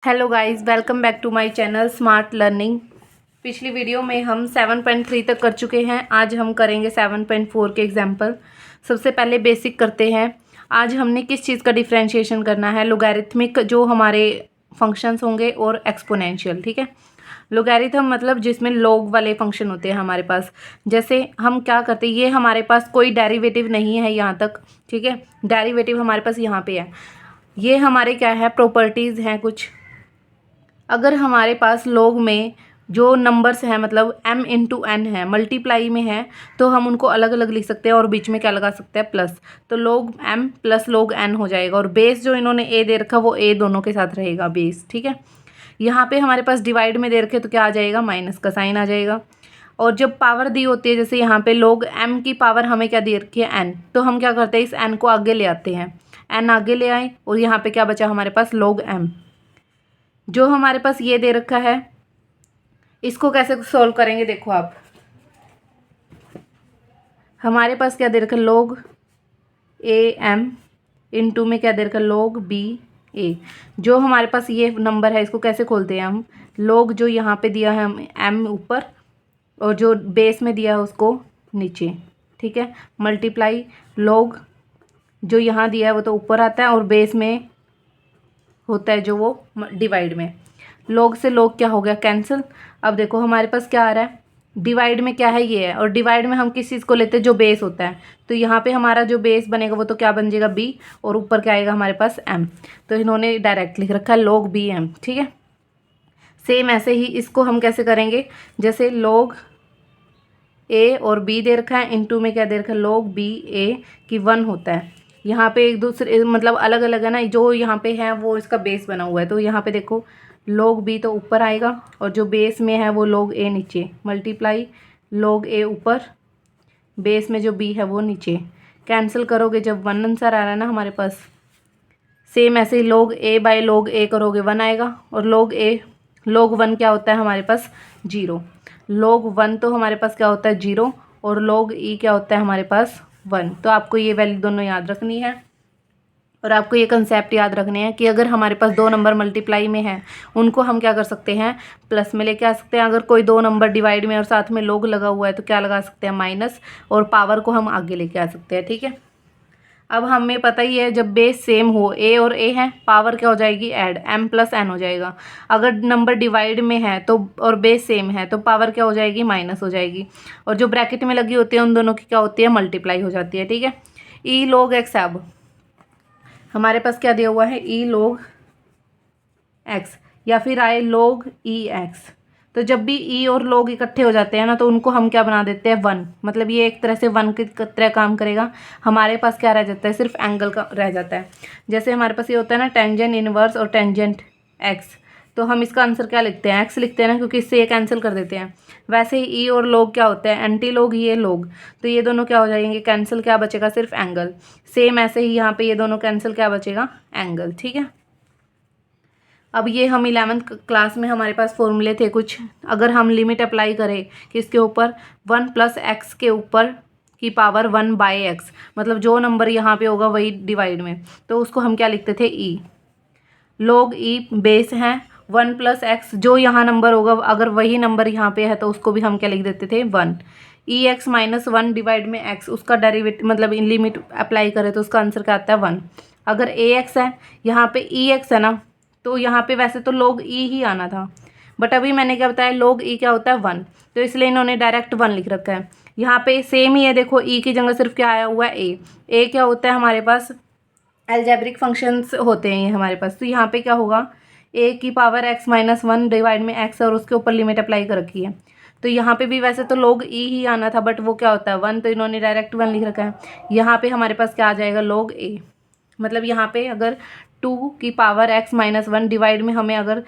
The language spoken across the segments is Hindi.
Hello guys, welcome back to my channel smart learning. पिछली वीडियो में हम 7.3 तक कर चुके हैं। आज हम करेंगे 7.4 के एग्जाम्पल। सबसे पहले बेसिक करते हैं। आज हमने किस चीज़ का डिफरेंशिएशन करना है? लोगैरिथमिक जो हमारे फंक्शंस होंगे और एक्सपोनेंशियल। ठीक है, लोगैरिथम मतलब जिसमें लॉग वाले फंक्शन होते हैं हमारे पास। जैसे हम क्या करते हैं, ये हमारे पास कोई डेरिवेटिव नहीं है यहाँ तक। ठीक है, डेरिवेटिव हमारे पास यहाँ पे है। ये हमारे क्या है, प्रॉपर्टीज़ हैं कुछ। अगर हमारे पास लॉग में जो नंबर्स हैं मतलब m इंटू एन है, मल्टीप्लाई में है, तो हम उनको अलग अलग लिख सकते हैं और बीच में क्या लगा सकते हैं, प्लस। तो log m plus log n हो जाएगा। और बेस जो इन्होंने a दे रखा वो a दोनों के साथ रहेगा बेस। ठीक है, यहाँ पे हमारे पास डिवाइड में दे रखे तो क्या आ जाएगा, माइनस का साइन आ जाएगा। और जब पावर दी होती है, जैसे यहाँ पे log m की पावर हमें क्या दे रखी है, n, तो हम क्या करते हैं, इस n को आगे ले आते हैं। n आगे ले आए और यहाँ पे क्या बचा हमारे पास, log m। जो हमारे पास ये दे रखा है, इसको कैसे सॉल्व करेंगे, देखो आप। हमारे पास क्या दे रखा है, log a m इंटू में क्या दे रखा है, log b a। जो हमारे पास ये नंबर है, इसको कैसे खोलते हैं हम, log जो यहाँ पे दिया है हम m ऊपर और जो बेस में दिया है उसको नीचे। ठीक है, मल्टीप्लाई log जो यहाँ दिया है वो तो ऊपर आता है और बेस में होता है जो वो डिवाइड में। log से log क्या हो गया, कैंसिल। अब देखो हमारे पास क्या आ रहा है, डिवाइड में क्या है, ये है। और डिवाइड में हम किस चीज़ को लेते हैं, जो बेस होता है। तो यहाँ पे हमारा जो बेस बनेगा वो तो क्या बन जाएगा, b, और ऊपर क्या आएगा हमारे पास, m। तो इन्होंने डायरेक्ट लिख रखा है log b m। ठीक है, सेम ऐसे ही इसको हम कैसे करेंगे, जैसे log a और b दे रखा है, इंटू में क्या दे रखा है, log b a की 1 होता है। यहाँ पे एक दूसरे मतलब अलग अलग है ना, जो यहाँ पे है वो इसका बेस बना हुआ है। तो यहाँ पे देखो log b तो ऊपर आएगा और जो बेस में है वो log a नीचे, मल्टीप्लाई log a ऊपर, बेस में जो b है वो नीचे। कैंसिल करोगे जब 1 आंसर आ रहा है ना हमारे पास। सेम ऐसे ही log a by log a करोगे 1 आएगा। और log 1 क्या होता है हमारे पास, 0। log 1 तो हमारे पास क्या होता है, 0। और log e क्या होता है हमारे पास, 1। तो आपको ये वैल्यू दोनों याद रखनी है। और आपको ये कंसेप्ट याद रखने हैं कि अगर हमारे पास दो नंबर मल्टीप्लाई में है, उनको हम क्या कर सकते हैं, प्लस में लेके आ सकते हैं। अगर कोई दो नंबर डिवाइड में और साथ में log लगा हुआ है तो क्या लगा सकते हैं, माइनस, और पावर को हम आगे लेके आ सकते हैं। ठीक है, अब हमें पता ही है जब बेस सेम हो, a और a है, पावर क्या हो जाएगी, ऐड, m प्लस n हो जाएगा। अगर नंबर डिवाइड में है तो और बेस सेम है तो पावर क्या हो जाएगी, माइनस हो जाएगी। और जो ब्रैकेट में लगी होती है उन दोनों की क्या होती है, मल्टीप्लाई हो जाती है। ठीक है, e log x। अब हमारे पास क्या दिया हुआ है, e log x या फिर आए log e x। तो जब भी e और log इकट्ठे हो जाते हैं ना तो उनको हम क्या बना देते हैं, 1। मतलब ये एक तरह से 1 की तरह काम करेगा। हमारे पास क्या रह जाता है, सिर्फ एंगल का रह जाता है। जैसे हमारे पास ये होता है ना, टेंजेंट इनवर्स और टेंजेंट x। तो हम इसका आंसर क्या लिखते हैं, x लिखते हैं ना, क्योंकि इससे ये कैंसिल कर देते हैं। वैसे ही e और log क्या होते हैं, एंटी log, ये log। तो ये दोनों क्या हो जाएंगे, कैंसिल, क्या बचेगा, सिर्फ एंगल। सेम ऐसे ही यहाँ पे ये दोनों कैंसिल, क्या बचेगा, एंगल। ठीक है, अब ये हम 11th क्लास में हमारे पास फॉर्मूले थे कुछ। अगर हम लिमिट अप्लाई करें किसके ऊपर, 1 प्लस एक्स के ऊपर की पावर 1 बाय एक्स, मतलब जो नंबर यहाँ पे होगा वही डिवाइड में, तो उसको हम क्या लिखते थे, ई। log ई बेस है, 1 प्लस एक्स जो यहाँ नंबर होगा अगर वही नंबर यहाँ पे है तो उसको भी हम क्या लिख देते थे, 1। ई एक्स माइनस 1 डिवाइड में एक्स, उसका डेरिवेटिव मतलब इन लिमिट अप्लाई करें तो उसका आंसर क्या आता है, 1। अगर ए एक्स है, यहाँ पे ई एक्स है ना, तो यहाँ पे वैसे तो log ई ही आना था, बट अभी मैंने क्या बताया, log ई क्या होता है, 1। तो इसलिए इन्होंने डायरेक्ट 1 लिख रखा है। यहाँ पे सेम ही है, देखो ई की जगह सिर्फ क्या आया हुआ है, ए क्या होता है हमारे पास, एल्जेब्रिक फंक्शंस होते हैं ये हमारे पास। तो यहाँ पे क्या होगा, ए की पावर एक्स माइनस 1 डिवाइड में एक्स, और उसके ऊपर लिमिट अप्लाई कर रखी है। तो यहाँ पे भी वैसे तो log ई ही आना था, बट वो क्या होता है, 1। तो इन्होंने डायरेक्ट 1 लिख रखा है। यहाँ पे हमारे पास क्या आ जाएगा, log ए। मतलब यहाँ पे अगर 2 की पावर x माइनस 1 डिवाइड में हमें अगर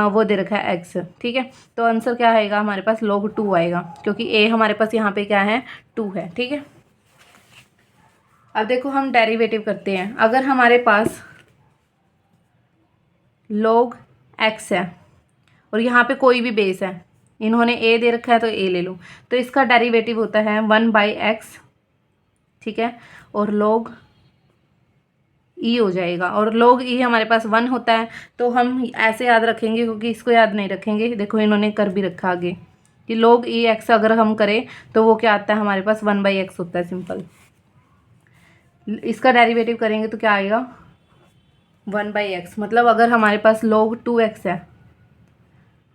वो दे रखा है x, ठीक है, तो आंसर क्या आएगा हमारे पास, log 2 आएगा, क्योंकि a हमारे पास यहाँ पे क्या है, 2 है। ठीक है, अब देखो हम डेरिवेटिव करते हैं। अगर हमारे पास log x है और यहाँ पे कोई भी बेस है, इन्होंने a दे रखा है तो a ले लो, तो इसका डेरिवेटिव होता है 1 बाई एक्स। ठीक है, और log ई हो जाएगा। और log ई हमारे पास 1 होता है, तो हम ऐसे याद रखेंगे क्योंकि इसको याद नहीं रखेंगे। देखो इन्होंने कर भी रखा आगे कि log ई एक्स अगर हम करें तो वो क्या आता है हमारे पास 1/x होता है सिंपल। इसका डेरिवेटिव करेंगे तो क्या आएगा 1/x। मतलब अगर हमारे पास log 2x है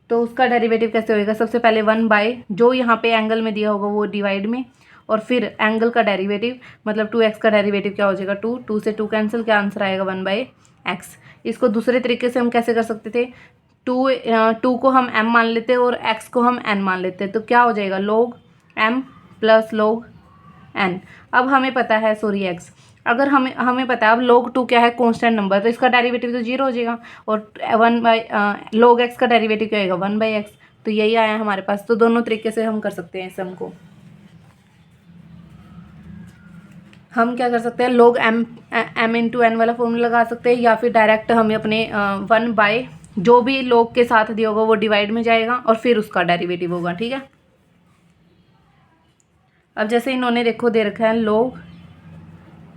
तो उसका डेरिवेटिव कैसे होएगा, सबसे पहले 1 जो यहाँ पे एंगल में दिया होगा वो डिवाइड में, और फिर एंगल का डेरिवेटिव मतलब 2x का डेरिवेटिव क्या हो जाएगा 2 से 2 कैंसिल, क्या आंसर आएगा 1/x। इसको दूसरे तरीके से हम कैसे कर सकते थे, 2 को हम m मान लेते और x को हम n मान लेते, तो क्या हो जाएगा log m plus log n। अब हमें पता है सॉरी x, अगर हमें पता है अब log 2 क्या है कांस्टेंट नंबर, तो इसका डेरिवेटिव तो 0 हो जाएगा, और log x का डेरिवेटिव क्या होगा 1/x। तो यही आया हमारे पास। तो दोनों तरीके से हम कर सकते हैं सम को। हम क्या कर सकते हैं log m इंटू एन वाला फॉर्मूला लगा सकते हैं, या फिर डायरेक्ट हमें अपने 1 जो भी log के साथ दिया होगा वो डिवाइड में जाएगा और फिर उसका डेरिवेटिव होगा। ठीक है, अब जैसे इन्होंने देखो दे रखा है log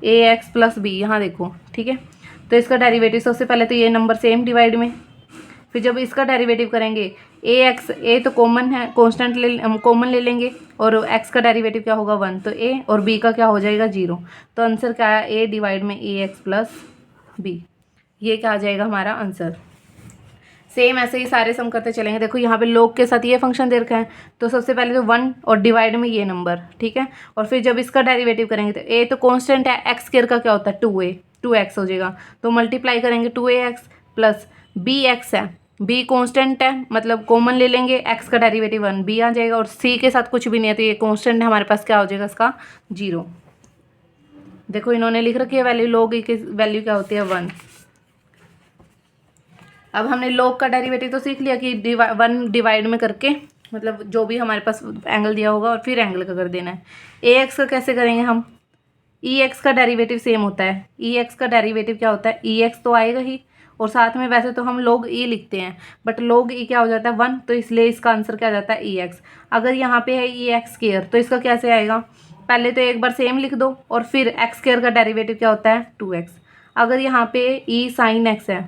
ax प्लस बी, यहाँ देखो ठीक है, तो इसका डेरिवेटिव सबसे पहले तो ये नंबर सेम डिवाइड में, फिर जब इसका डेरिवेटिव करेंगे a तो कॉमन है, कांस्टेंट कॉमन ले लेंगे, और x का डेरिवेटिव क्या होगा 1, तो a और b का क्या हो जाएगा 0। तो आंसर क्या आया a डिवाइड में ax प्लस b, ये क्या आ जाएगा हमारा आंसर। सेम ऐसे ही सारे सम करते चलेंगे। देखो यहाँ पे log के साथ ये फंक्शन दे रखा है, तो सबसे पहले तो 1 और डिवाइड में ये नंबर, ठीक है, और फिर जब इसका डेरिवेटिव करेंगे तो a तो कांस्टेंट है, x स्क्वायर का क्या होता है 2x हो जाएगा, तो मल्टीप्लाई करेंगे 2ax प्लस bx है, b कांस्टेंट है मतलब कॉमन ले लेंगे, x का डेरिवेटिव 1 b आ जाएगा, और c के साथ कुछ भी नहीं है तो ये कांस्टेंट है हमारे पास, क्या हो जाएगा इसका 0। देखो इन्होंने लिख रखी है वैल्यू, log की वैल्यू क्या होती है 1। अब हमने log का डेरिवेटिव तो सीख लिया कि 1 डिवाइड में करके मतलब जो भी हमारे पास एंगल दिया होगा और फिर एंगल का कर देना है। ax का कैसे करेंगे हम, ex का डेरिवेटिव सेम होता है, ex का डेरिवेटिव क्या होता है ex तो आएगा ही, और साथ में वैसे तो हम log e लिखते हैं, बट log e क्या हो जाता है 1, तो इसलिए इसका आंसर क्या आ जाता है ex। अगर यहाँ पे है ex स्क्वायर तो इसका कैसे आएगा, पहले तो एक बार सेम लिख दो और फिर x स्क्वायर का डेरिवेटिव क्या होता है 2x। अगर यहाँ पे e साइन x है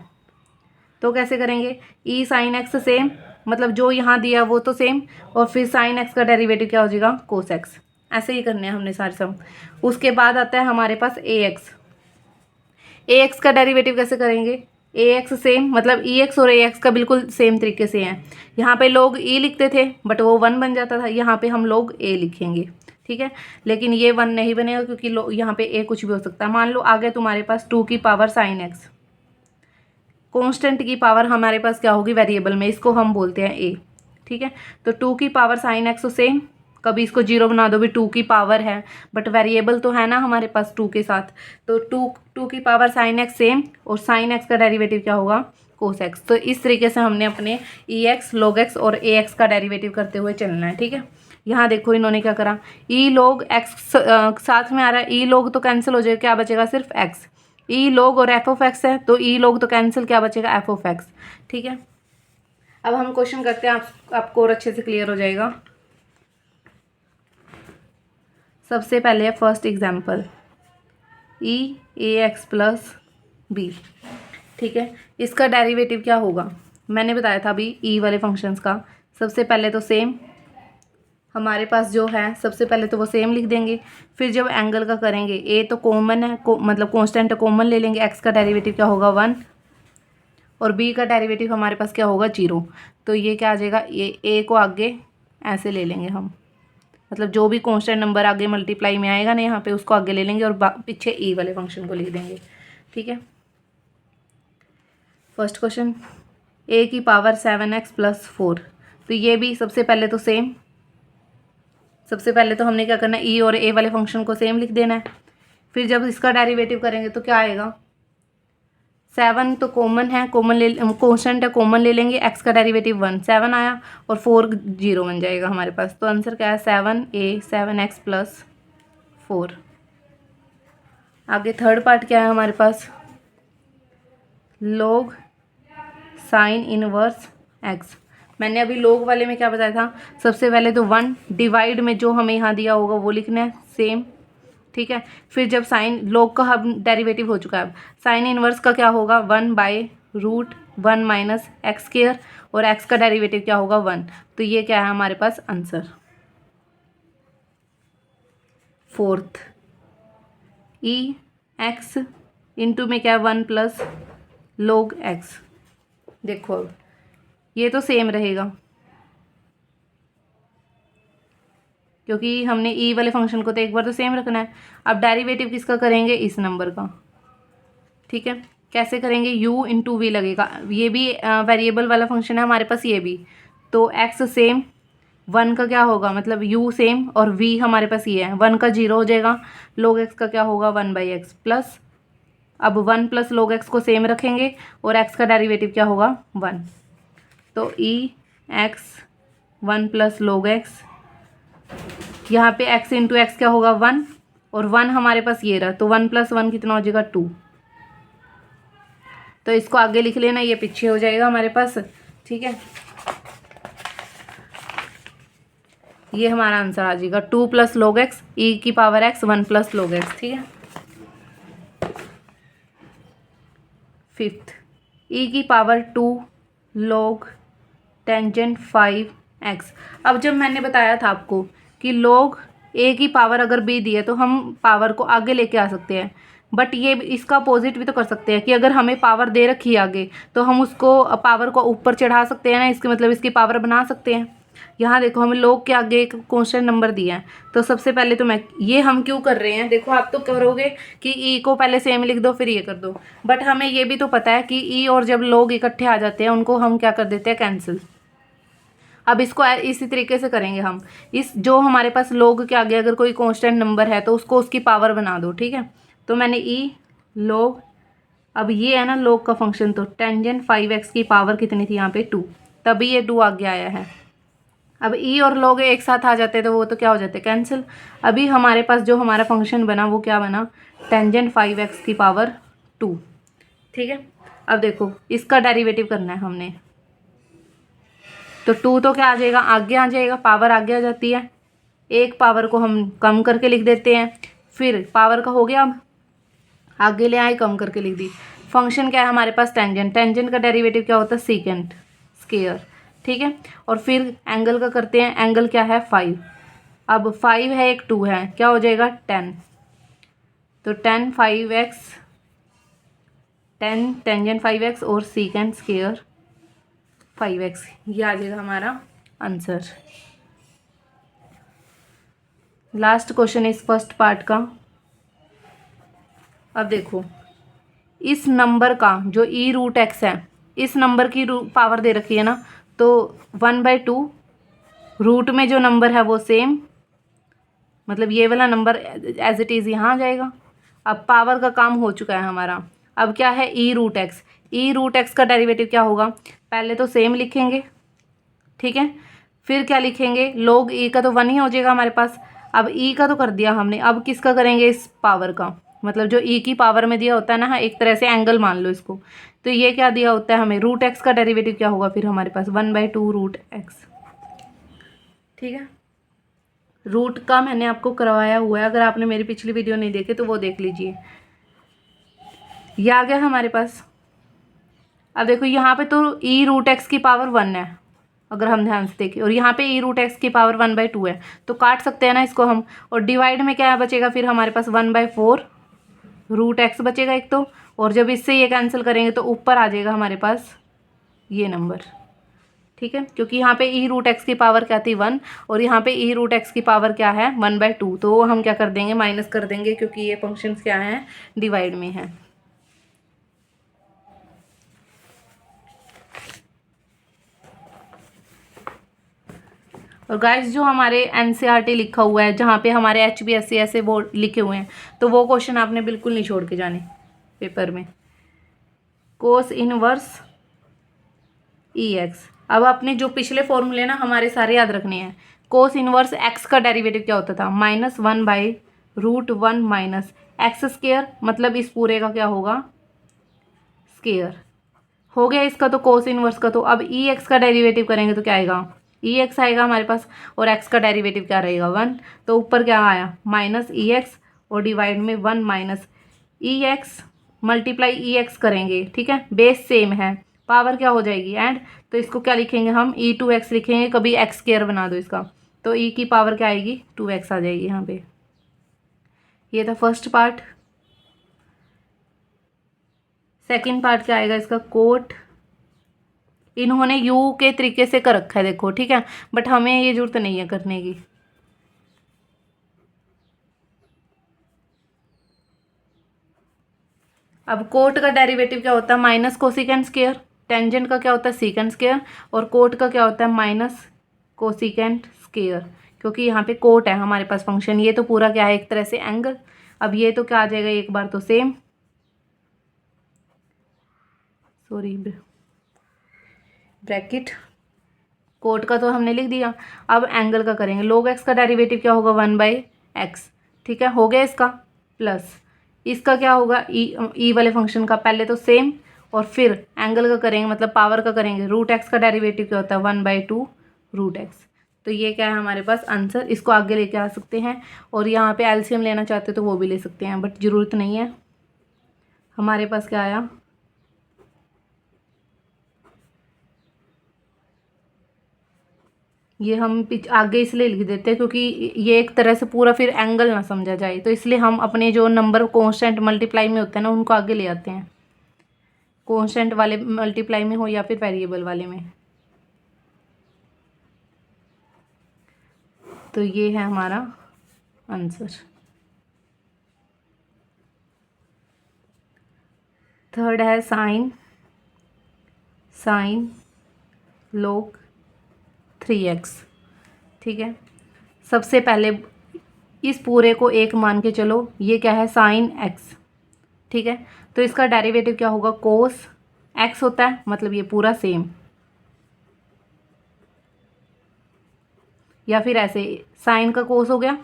तो कैसे करेंगे, e साइन एक्स सेम मतलब जो यहाँ दिया वो तो सेम, और फिर साइन एक्स का डेरिवेटिव क्या हो जाएगा कोस एक्स। ऐसे ही करने हैं हमने सारे सम। उसके बाद आता है हमारे पास ax का डेरिवेटिव कैसे करेंगे, ax सेम मतलब ex और ax का बिल्कुल सेम तरीके से है। यहाँ पे लोग e लिखते थे बट वो 1 बन जाता था, यहाँ पे हम लोग a लिखेंगे, ठीक है, लेकिन ये 1 नहीं बनेगा क्योंकि यहाँ पे a कुछ भी हो सकता है। मान लो आगे तुम्हारे पास 2 की पावर साइन एक्स, कांस्टेंट की पावर हमारे पास क्या होगी वेरिएबल में, इसको हम बोलते हैं a, ठीक है, तो 2 की पावर साइन एक्स तो सेम, कभी इसको 0 बना दो भी 2 की पावर है बट वेरिएबल तो है ना हमारे पास 2 के साथ, तो 2 की पावर साइन एक्स सेम, और साइन एक्स का डेरिवेटिव क्या होगा कोस एक्स। तो इस तरीके से हमने अपने ex log x और ax का डेरिवेटिव करते हुए चलना है, ठीक है। यहाँ देखो इन्होंने क्या करा, e log x साथ में आ रहा है, e log तो कैंसिल हो जाएगा, क्या बचेगा सिर्फ x, ई लॉग और एफ ऑफ एक्स है तो ई लॉग तो कैंसिल, क्या बचेगा एफ ऑफ एक्स, ठीक है। अब हम क्वेश्चन करते हैं, आपको और अच्छे से क्लियर हो जाएगा। सबसे पहले है फर्स्ट एग्जांपल ई ए एक्स प्लस बी, ठीक है, इसका डेरिवेटिव क्या होगा मैंने बताया था अभी ई वाले फंक्शंस का। सबसे पहले तो सेम हमारे पास जो है सबसे पहले तो वो सेम लिख देंगे, फिर जब एंगल का करेंगे ए तो कॉमन है मतलब कांस्टेंट कॉमन ले लेंगे, एक्स का डेरिवेटिव क्या होगा 1 और बी का डेरिवेटिव हमारे पास क्या होगा 0, तो ये क्या आ जाएगा ये ए को आगे ऐसे ले लेंगे हम, मतलब जो भी कांस्टेंट नंबर आगे मल्टीप्लाई में आएगा ना यहाँ पे उसको आगे ले लेंगे और पीछे ई वाले फंक्शन को लिख देंगे, ठीक है। फर्स्ट क्वेश्चन ए की पावर 7x प्लस 4, तो ये भी सबसे पहले तो सेम, सबसे पहले तो हमने क्या करना है ई और ए वाले फंक्शन को सेम लिख देना है, फिर जब इसका डेरिवेटिव करेंगे तो क्या आएगा 7 तो कॉमन है, कॉमन ले कांस्टेंट है कॉमन ले लेंगे, एक्स का डेरिवेटिव 1 7 आया और 4 0 बन जाएगा हमारे पास, तो आंसर क्या है 7x प्लस 4। आगे थर्ड पार्ट क्या है हमारे पास, log साइन इनवर्स एक्स। मैंने अभी log वाले में क्या बताया था, सबसे पहले तो 1 डिवाइड में जो हमें यहाँ दिया होगा वो लिखना है सेम, ठीक है। फिर जब साइन log का हम डेरिवेटिव हो चुका है, अब साइन इनवर्स का क्या होगा 1/√1 माइनस एक्स स्क्वायर, और एक्स का डेरिवेटिव क्या होगा 1। तो ये क्या है हमारे पास आंसर। फोर्थ ई एक्स इंटू में क्या है 1 प्लस log x। देखो अब ये तो सेम रहेगा क्योंकि हमने ई वाले फंक्शन को तो एक बार तो सेम रखना है। अब डेरिवेटिव किसका करेंगे, इस नंबर का। ठीक है, कैसे करेंगे, u इंटू वी लगेगा, ये भी वेरिएबल वाला फंक्शन है हमारे पास, ये भी। तो x सेम, 1 का क्या होगा, मतलब u सेम और v हमारे पास ये है, 1 का 0 हो जाएगा, log x का क्या होगा 1/x प्लस, अब 1 प्लस log x को सेम रखेंगे और x का डेरिवेटिव क्या होगा 1। तो e x 1 plus log x, यहाँ पे x इंटू एक्स क्या होगा 1, और 1 हमारे पास ये रहा, तो 1 प्लस 1 कितना हो जाएगा 2। तो इसको आगे लिख लेना, ये पीछे हो जाएगा हमारे पास। ठीक है, ये हमारा आंसर आ जाएगा 2 प्लस log x e की power x 1 plus log x। ठीक है, फिफ्थ e की पावर 2 log टेंजेंट 5x। अब जब मैंने बताया था आपको कि log a की पावर अगर b दी है तो हम पावर को आगे लेके आ सकते हैं, बट ये इसका अपोजिट भी तो कर सकते हैं कि अगर हमें पावर दे रखी है आगे तो हम उसको पावर को ऊपर चढ़ा सकते हैं ना, इसके मतलब इसकी पावर बना सकते हैं। यहाँ देखो हमें log के आगे एक कांस्टेंट नंबर दिया है, तो सबसे पहले तो मैं ये हम क्यों कर रहे हैं, देखो आप तो करोगे कि e को पहले सेम लिख दो फिर ये कर दो, बट हमें ये भी तो पता है कि e और जब log इकट्ठे आ जाते हैं उनको हम क्या कर देते हैं, कैंसिल। अब इसको इसी तरीके से करेंगे हम, इस जो हमारे पास log के आगे अगर कोई कांस्टेंट नंबर है तो उसको उसकी पावर बना दो। ठीक है, तो मैंने e log, अब ये है ना log का फंक्शन, तो टेंजेंट 5x की पावर कितनी थी यहाँ पे 2, तभी ये 2 आगे आया है। अब e और log एक साथ आ जाते तो वो तो क्या हो जाते, कैंसिल। अभी हमारे पास जो हमारा फंक्शन बना वो क्या बना, टेंजेंट 5x की पावर 2। ठीक है, अब देखो इसका डेरिवेटिव करना है हमने, तो 2 तो क्या आ जाएगा, आगे आ जाएगा, पावर आगे आ जाती है, एक पावर को हम कम करके लिख देते हैं, फिर पावर का हो गया, अब आगे ले आए कम करके लिख दी। फंक्शन क्या है हमारे पास, टेंजेंट, टेंजेंट का डेरिवेटिव क्या होता है, सेकेंड स्क्वायर। ठीक है, और फिर एंगल का करते हैं, एंगल क्या है 5, अब 5 है एक 2 है, क्या हो जाएगा 10, तो 10 5x, 10 टेंजेंट 5x और सेकेंड स्क्वायर 5x, ये आ जाएगा हमारा आंसर। लास्ट क्वेश्चन इस फर्स्ट पार्ट का। अब देखो इस नंबर का जो e√x है, इस नंबर की पावर दे रखी है ना, तो 1/2, रूट में जो नंबर है वो सेम, मतलब ये वाला नंबर एज इट इज़ यहाँ आ जाएगा। अब पावर का काम हो चुका है हमारा, अब क्या है e√x, e√x का डेरिवेटिव क्या होगा, पहले तो सेम लिखेंगे। ठीक है, फिर क्या लिखेंगे, log e का तो 1 ही हो जाएगा हमारे पास, अब e का तो कर दिया हमने, अब किसका करेंगे, इस पावर का, मतलब जो e की पावर में दिया होता है ना, एक तरह से एंगल मान लो इसको, तो ये क्या दिया होता है हमें, √x का डेरिवेटिव क्या होगा फिर हमारे पास 1/2√x। ठीक है, रूट का मैंने आपको करवाया हुआ है, अगर आपने मेरी पिछली वीडियो नहीं देखे तो वो देख लीजिए। ये आ गया हमारे पास। अब देखो यहाँ पे तो e√x की पावर 1 है, अगर हम ध्यान से देखें, और यहाँ पे e√x की पावर 1/2 है, तो काट सकते हैं ना इसको हम, और डिवाइड में क्या बचेगा फिर हमारे पास 1/4√x बचेगा एक तो, और जब इससे ये कैंसिल करेंगे तो ऊपर आ जाएगा हमारे पास ये नंबर। ठीक है, क्योंकि यहाँ पे e√x की पावर क्या थी 1, और यहाँ पे e√x की पावर क्या है 1/2, तो हम क्या कर देंगे, माइनस कर देंगे, क्योंकि ये फंक्शंस क्या हैं, डिवाइड में है। और गाइस जो हमारे एनसीईआरटी लिखा हुआ है, जहाँ पे हमारे HBSC ऐसे बोर्ड लिखे हुए हैं, तो वो क्वेश्चन आपने बिल्कुल नहीं छोड़ के जाने पेपर में। कोस इनवर्स EX, अब अपने जो पिछले फॉर्मूले ना हमारे सारे याद रखने हैं। कोस इनवर्स x का डेरिवेटिव क्या होता था, -1/√1 माइनस एक्स स्क्वायर, मतलब इस पूरे का क्या होगा, स्क्वायर हो गया इसका, तो कोस इनवर्स का, तो अब EX का डेरिवेटिव करेंगे तो क्या आएगा, EX आएगा हमारे पास, और x का डेरिवेटिव क्या रहेगा 1, तो ऊपर क्या आया -EX, और डिवाइड में 1 माइनस ई एक्स मल्टीप्लाई ई एक्स करेंगे, ठीक है, बेस सेम है, पावर क्या हो जाएगी एंड, तो इसको क्या लिखेंगे हम e2x लिखेंगे, कभी एक्स स्क्वायर बना दो इसका, तो e की पावर क्या आएगी 2x आ जाएगी यहाँ पे। ये था फर्स्ट पार्ट। सेकंड पार्ट क्या आएगा इसका, कोट, इन्होंने यू के तरीके से कर रखा है देखो, ठीक है, बट हमें ये जरूरत नहीं है करने की। अब कोट का डेरिवेटिव क्या होता है माइनस कोसिकेंट स्क्वायर, टेंजेंट का क्या होता है सीकेंट स्क्वायर, और कोट का क्या होता है माइनस कोसिकेंट स्क्वायर, क्योंकि यहाँ पे कोट है हमारे पास फंक्शन, ये तो पूरा क्या है एक तरह से एंगल। अब ये तो क्या आ जाएगा एक बार तो सेम, सॉरी ब्रैकेट, कोट का तो हमने लिख दिया। अब एंगल का करेंगे, log x का डेरिवेटिव क्या होगा 1/x, ठीक है, हो गया इसका, प्लस इसका क्या होगा ई वाले फंक्शन का पहले तो सेम, और फिर एंगल का करेंगे मतलब पावर का करेंगे, √x का डेरिवेटिव क्या होता है 1/2 √x। तो ये क्या है हमारे पास आंसर, इसको आगे लेके आ सकते हैं, और यहाँ पे एलसीएम लेना चाहते हो तो वो भी ले सकते हैं, बट ज़रूरत नहीं है। हमारे पास क्या आया, ये हम आगे इसलिए लिख देते हैं क्योंकि ये एक तरह से पूरा फिर एंगल ना समझा जाए, तो इसलिए हम अपने जो नंबर कांस्टेंट मल्टीप्लाई में होते हैं ना उनको आगे ले आते हैं, कांस्टेंट वाले मल्टीप्लाई में हो या फिर वेरिएबल वाले में। तो ये है हमारा आंसर। थर्ड है साइन log 3x, ठीक है, सबसे पहले इस पूरे को एक मान के चलो, ये क्या है साइन x, ठीक है, तो इसका डेरिवेटिव क्या होगा कोस x होता है, मतलब ये पूरा सेम, या फिर ऐसे साइन का कोस हो गया।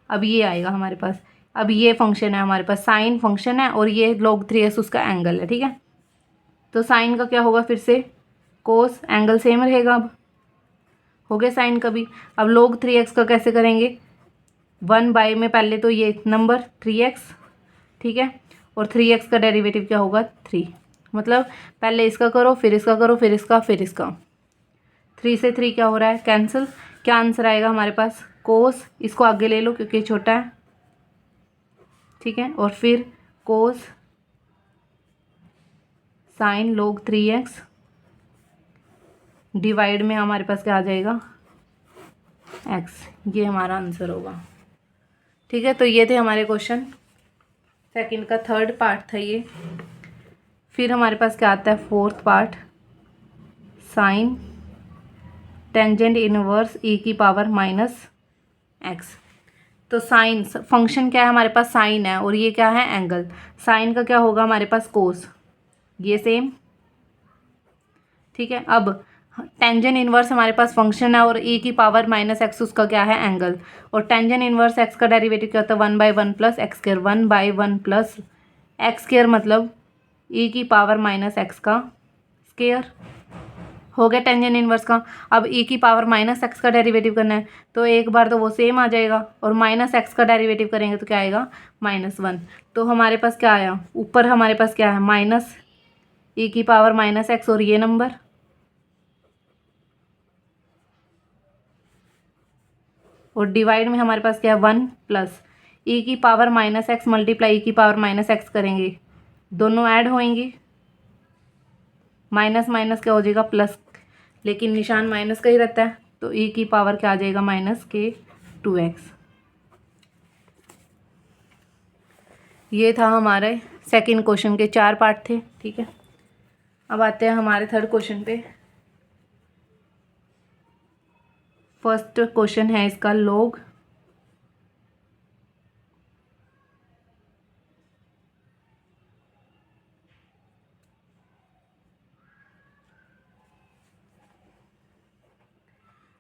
अब ये आएगा हमारे पास, अब ये फंक्शन है हमारे पास, साइन फंक्शन है और ये log 3x उसका एंगल है, ठीक है, तो साइन का क्या होगा फिर से कोस, एंगल सेम रहेगा। अब हो गया साइन का भी। अब log 3x का कैसे करेंगे, 1 में पहले तो ये नंबर 3x, ठीक है, और 3x का डेरिवेटिव क्या होगा 3, मतलब पहले इसका करो फिर इसका करो फिर इसका फिर इसका, 3 से 3 क्या हो रहा है कैंसिल, क्या आंसर आएगा हमारे पास कोस, इसको आगे ले लो क्योंकि छोटा है, ठीक है, और फिर कोस साइन log 3x डिवाइड में हमारे पास क्या आ जाएगा x, ये हमारा आंसर होगा, ठीक है। तो ये थे हमारे क्वेश्चन, सेकंड का थर्ड पार्ट था ये। फिर हमारे पास क्या आता है fourth part, sine tangent inverse e की पावर -x। तो साइन फंक्शन क्या है हमारे पास साइन है, और ये क्या है एंगल, साइन का क्या होगा हमारे पास कोस, ये सेम, ठीक है। अब टेंजेंट इनवर्स हमारे पास फंक्शन है और e की पावर -x उसका क्या है एंगल, और टेंजेंट इनवर्स x का डेरिवेटिव क्या होता है 1/1 + x², 1/1 + x² मतलब e की पावर -x का स्क्वायर, हो गया टेंजेंट इनवर्स का। अब e की पावर -x का डेरिवेटिव करना है तो एक बार तो वो सेम आ जाएगा, और -x का डेरिवेटिव करेंगे तो क्या आएगा -1। तो हमारे पास क्या आया, ऊपर हमारे पास क्या है माइनस e की पावर -x और ये नंबर, और डिवाइड में हमारे पास क्या है 1 + e की पावर -x मल्टीप्लाई e की पावर -x करेंगे, दोनों ऐड होएंगी, माइनस माइनस क्या हो जाएगा प्लस, लेकिन निशान माइनस का ही रहता है, तो e की पावर क्या आ जाएगा -2x। ये था हमारे सेकंड क्वेश्चन के 4 पार्ट थे, ठीक है। अब आते हैं हमारे थर्ड क्वेश्चन पे। फर्स्ट क्वेश्चन है इसका log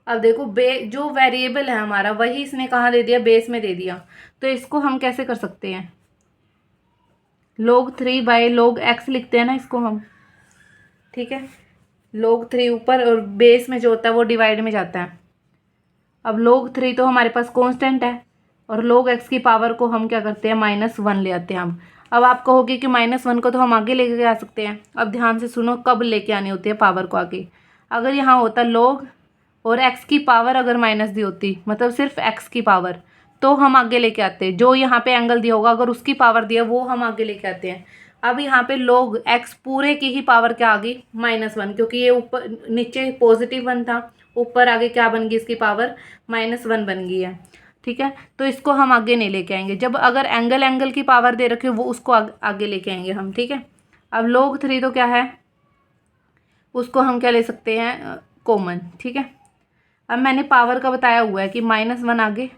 अब देखो जो वेरिएबल है हमारा वही इसने कहाँ दे दिया बेस में दे दिया, तो इसको हम कैसे कर सकते हैं log 3/log x लिखते हैं ना इसको हम, ठीक है, log 3 ऊपर और बेस में जो होता है वो डिवाइड में जाता है। अब log 3 तो हमारे पास कांस्टेंट है, और log x की पावर को हम क्या करते हैं, -1 ले आते हैं हम। अब आप कहोगे कि -1 को तो हम आगे लेके आ सकते हैं। अब ध्यान से सुनो, कब लेके आनी होती है पावर को आगे। अगर यहाँ होता log और x की पावर अगर माइनस दी होती, मतलब सिर्फ x की पावर, तो हम आगे लेके आते। जो यहाँ पे एंगल दिया होगा अगर उसकी पावर दिया वो हम आगे लेके आते हैं। अब यहाँ पे log x पूरे की ही पावर क्या आ गई, -1, क्योंकि ये ऊपर नीचे +1 था, ऊपर आगे क्या बन गई इसकी पावर, -1 बन गई है। ठीक है, तो इसको हम आगे नहीं लेके आएंगे। जब अगर एंगल की पावर दे रखे हो वो उसको आगे लेके आएंगे हम। ठीक है, अब log 3 तो क्या है, उसको हम क्या ले सकते हैं, कॉमन। ठीक है, अब मैंने पावर का बताया हुआ है कि -1 आगे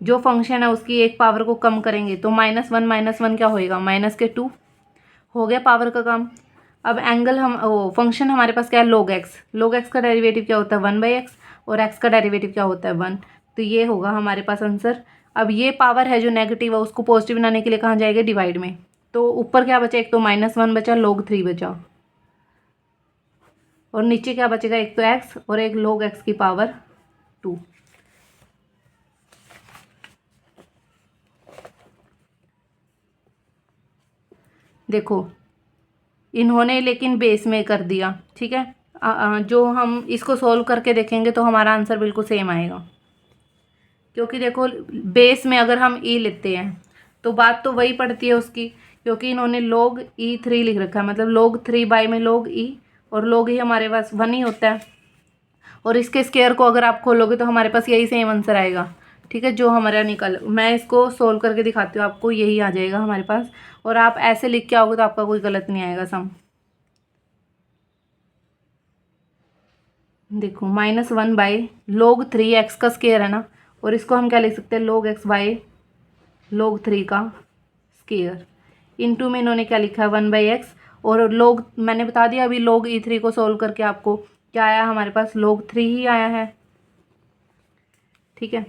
जो फंक्शन है उसकी एक पावर को कम करेंगे तो -1 क्या होएगा, -2 हो गया पावर का काम। अब एंगल हम फंक्शन हमारे पास क्या है, log x का डेरिवेटिव क्या होता है 1/x, और x का डेरिवेटिव क्या होता है 1। तो ये होगा हमारे पास आंसर। अब ये पावर है जो नेगेटिव है उसको पॉजिटिव बनाने के लिए कहाँ जाएगा, डिवाइड में। तो ऊपर क्या बचा, एक तो -1 बचा, log 3 बचा, और नीचे क्या बचेगा, एक तो x और एक log x की पावर 2। देखो इन्होंने लेकिन बेस में कर दिया। ठीक है, जो हम इसको सोल्व करके देखेंगे तो हमारा आंसर बिल्कुल सेम आएगा, क्योंकि देखो बेस में अगर हम ई लेते हैं तो बात तो वही पड़ती है उसकी, क्योंकि इन्होंने log E3 लिख रखा है, मतलब log 3 बाई में log E, और log E हमारे पास 1 ही होता है। और इसके स्क्वायर को अगर आप खोलोगे तो हमारे पास यही सेम आंसर आएगा। ठीक है, जो हमारा मैं इसको सोल्व करके दिखाती हूँ आपको, यही आ जाएगा हमारे पास। और आप ऐसे लिख के आओगे तो आपका कोई गलत नहीं आएगा सम। देखो -1 बाई log 3x का स्क्वायर है ना, और इसको हम क्या लिख सकते हैं, log x बाई log 3 का स्क्वायर। इनटू में इन्होंने क्या लिखा है 1/x, और log मैंने बता दिया अभी log E3 को सोल्व करके आपको क्या आया, हमारे पास log 3 ही आया है। ठीक है,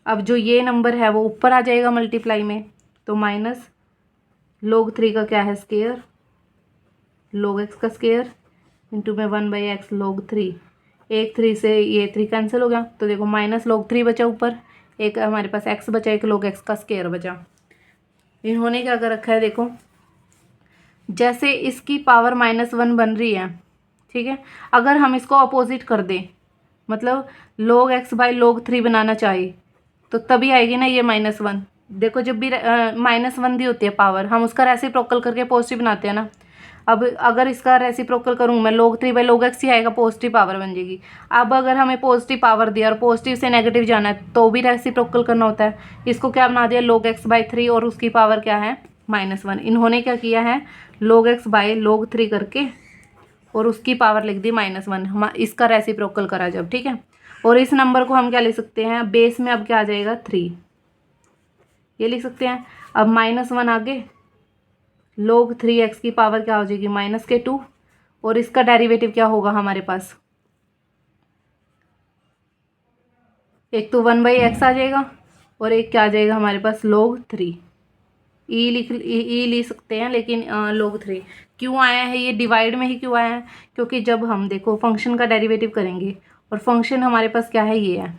अब जो ये नंबर है वो ऊपर आ जाएगा मल्टीप्लाई में, तो माइनस log 3 का क्या है स्क्वायर, log x का स्क्वायर, इंटू में 1/x log 3। एक 3 से ये 3 कैंसिल हो गया, तो देखो -log 3 बचा ऊपर, एक हमारे पास x बचा, एक log x का स्क्वायर बचा। इन्होंने क्या कर रखा है, देखो जैसे इसकी पावर -1 बन रही है। ठीक है, अगर हम इसको अपोजिट कर दें, मतलब log x बाई log 3 बनाना चाहिए तो तभी आएगी ना ये -1। देखो जब भी -1 दी होती है पावर, हम उसका रेसिप्रोकल करके पॉजिटिव बनाते हैं ना। अब अगर इसका रेसिप्रोकल करूँ मैं, log 3 बाई log x ही आएगा, पॉजिटिव पावर बन जाएगी। अब अगर हमें पॉजिटिव पावर दिया और पॉजिटिव से नेगेटिव जाना है तो भी रेसिप्रोकल करना होता है। इसको क्या बना दिया, log x बाई 3, और उसकी पावर क्या है -1। इन्होंने क्या किया है, log x बाई log 3 करके और उसकी पावर लिख दी -1, हम इसका रेसिप्रोकल करा जब। ठीक है, और इस नंबर को हम क्या लिख सकते हैं, बेस में अब क्या आ जाएगा 3, ये लिख सकते हैं। अब -1 आगे, log 3x की पावर क्या हो जाएगी -2, और इसका डेरिवेटिव क्या होगा हमारे पास, एक तो 1/x आ जाएगा और एक क्या आ जाएगा हमारे पास log 3। ई लिख सकते हैं, लेकिन log 3 क्यों आया है, ये डिवाइड में ही क्यों आया है, क्योंकि जब हम देखो फंक्शन का डेरिवेटिव करेंगे और फंक्शन हमारे पास क्या है, ये है।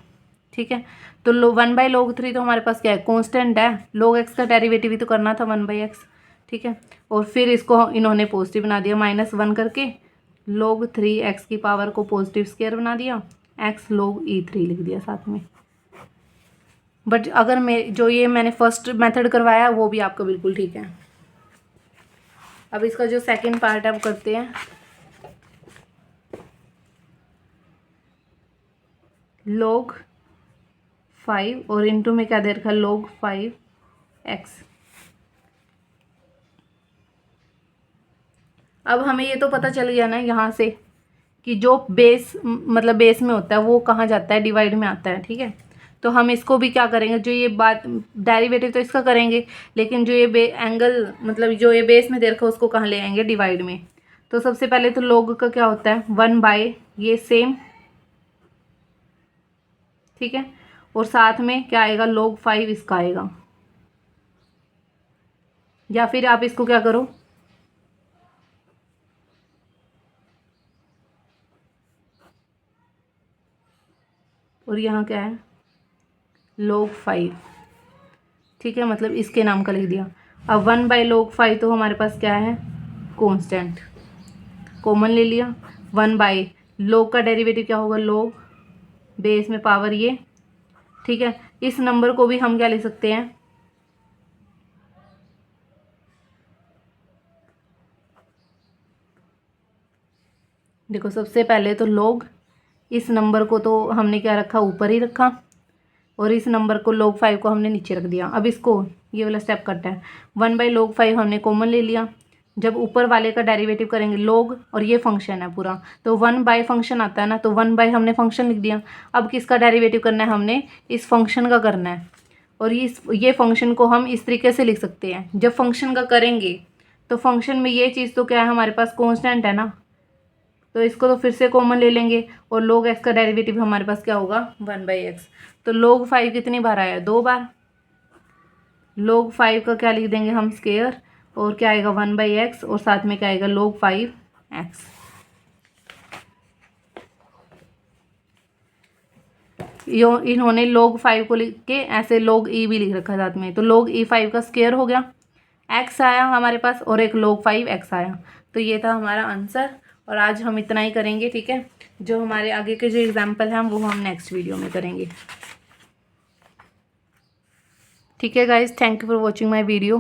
ठीक है, तो 1/log 3 तो हमारे पास क्या है, कांस्टेंट है। log x का डेरिवेटिव ही तो करना था 1/x। ठीक है, और फिर इसको इन्होंने पॉजिटिव बना दिया -1 करके, log 3x की पावर को पॉजिटिव स्क्वायर बना दिया, x log E3 लिख दिया साथ में। बट अगर मैं जो ये मैंने फर्स्ट मेथड करवाया वो भी आपका बिल्कुल ठीक है। अब इसका जो सेकंड पार्ट है वो करते हैं। log 5 और इनटू में क्या दे रखा है, log 5x। अब हमें ये तो पता चल गया ना यहाँ से कि जो बेस मतलब बेस में होता है वो कहाँ जाता है, डिवाइड में आता है। ठीक है, तो हम इसको भी क्या करेंगे, जो ये बात डेरिवेटिव तो इसका करेंगे, लेकिन जो ये एंगल मतलब जो ये बेस में दे रखा है उसको कहाँ ले आएंगे, डिवाइड में। तो सबसे पहले तो log का क्या होता है 1/, ये सेम। ठीक है, और साथ में क्या आएगा, log 5 इसका आएगा। या फिर आप इसको क्या करो, और यहाँ क्या है log 5, ठीक है, मतलब इसके नाम का लिख दिया। अब 1/log 5 तो हमारे पास क्या है, कांस्टेंट, कॉमन ले लिया। 1/, log का डेरिवेटिव क्या होगा, log बेस में पावर ये, ठीक है। इस नंबर को भी हम क्या लिख सकते हैं, देखो सबसे पहले तो log, इस नंबर को तो हमने क्या रखा, ऊपर ही रखा, और इस नंबर को log 5 को हमने नीचे रख दिया। अब इसको ये वाला स्टेप करता है, 1/log 5 हमने कॉमन ले लिया। जब ऊपर वाले का डेरिवेटिव करेंगे log, और ये फंक्शन है पूरा, तो 1/, फंक्शन आता है ना, तो 1/, हमने फंक्शन लिख दिया। अब किसका डेरिवेटिव करना है, हमने इस फंक्शन का करना है। और ये फंक्शन को हम इस तरीके से लिख सकते हैं, जब फंक्शन का करेंगे तो फंक्शन में ये चीज़ तो क्या है, हमारे पास कांस्टेंट है ना, तो इसको तो फिर से कॉमन ले लेंगे, और log x का डेरिवेटिव हमारे पास क्या होगा, 1/x। तो log 5 कितनी बार आया, 2 बार। log 5 का क्या लिख देंगे हम, स्क्वायर, और क्या आएगा 1/x, और साथ में क्या आएगा log 5x। इन्होंने log 5 को लिख के ऐसे log e भी लिख रखा है साथ में, तो log e 5 का स्क्वायर हो गया, x आया हमारे पास, और एक log 5x आया। तो ये था हमारा आंसर, और आज हम इतना ही करेंगे, ठीक है। जो हमारे आगे के जो एग्जाम्पल हैं वो हम नेक्स्ट वीडियो में करेंगे, ठीक है guys. Thank you for watching my video.